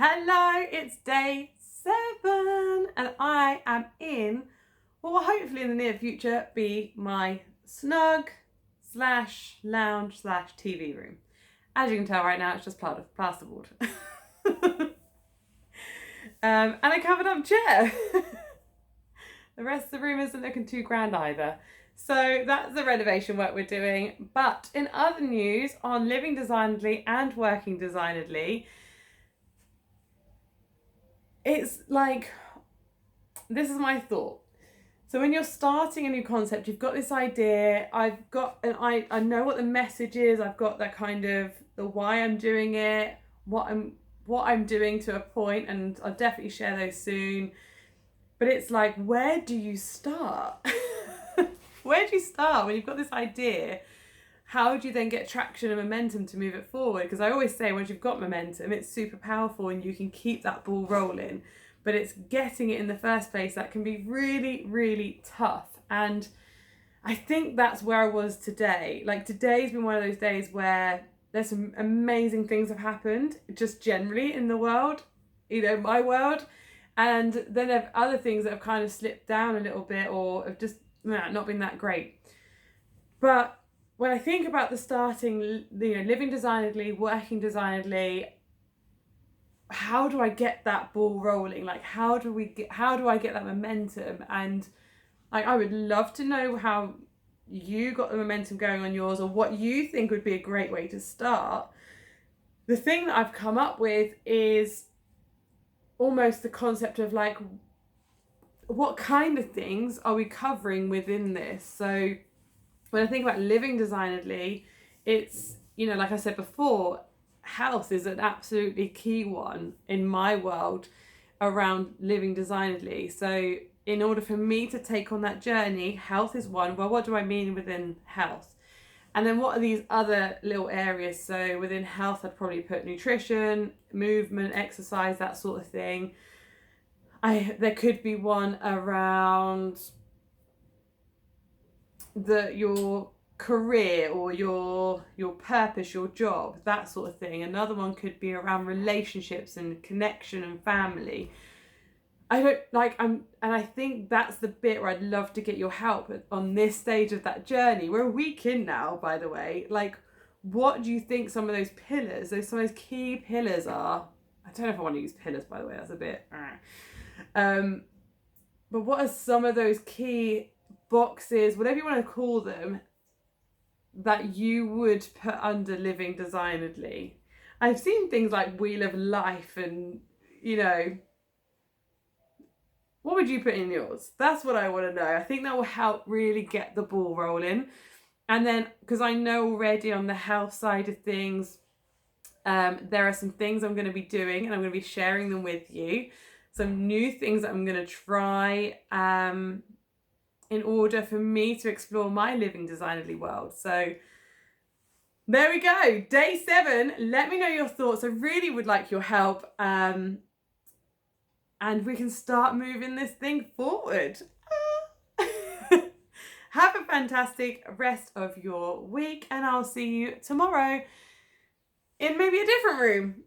Hello, it's day 7 and I am in what will hopefully in the near future be my snug / lounge / TV room. As you can tell right now, it's just plasterboard. And a covered up chair. The rest of the room isn't looking too grand either. So that's the renovation work we're doing. But in other news on living designedly and working designedly, it's like, this is my thought. So when you're starting a new concept, you've got this idea, I know what the message is, I've got that kind of the why I'm doing it, what I'm doing to a point, and I'll definitely share those soon. But it's like, where do you start? Where do you start when you've got this idea? How do you then get traction and momentum to move it forward? Because I always say once you've got momentum, it's super powerful and you can keep that ball rolling. But it's getting it in the first place that can be really, really tough. And I think that's where I was today. Like, today's been one of those days where there's some amazing things have happened just generally in the world, my world. And then there are other things that have kind of slipped down a little bit or have just not been that great. But when I think about the starting, living designedly, working designedly, how do I get that ball rolling? Like, how do I get that momentum? And like, I would love to know how you got the momentum going on yours, or what you think would be a great way to start. The thing that I've come up with is almost the concept of like, what kind of things are we covering within this? So when I think about living designedly, it's, like I said before, health is an absolutely key one in my world around living designedly. So in order for me to take on that journey, health is one. Well, what do I mean within health? And then what are these other little areas? So within health, I'd probably put nutrition, movement, exercise, that sort of thing. There could be one around your career or your purpose, your job, that sort of thing. Another one could be around relationships and connection and family. I think that's the bit where I'd love to get your help on this stage of that journey. We're a week in now, by the way. Like, what do you think some of those pillars, some of those key pillars are? I don't know if I want to use pillars, by the way, that's a bit but what are some of those key boxes, whatever you want to call them, that you would put under living designedly? I've seen things like Wheel of Life and, what would you put in yours? That's what I want to know. I think that will help really get the ball rolling. And then, because I know already on the health side of things, there are some things I'm going to be doing and I'm going to be sharing them with you. Some new things that I'm going to try in order for me to explore my living designedly world. So there we go, day 7. Let me know your thoughts. I really would like your help, and we can start moving this thing forward. Have a fantastic rest of your week, and I'll see you tomorrow in maybe a different room.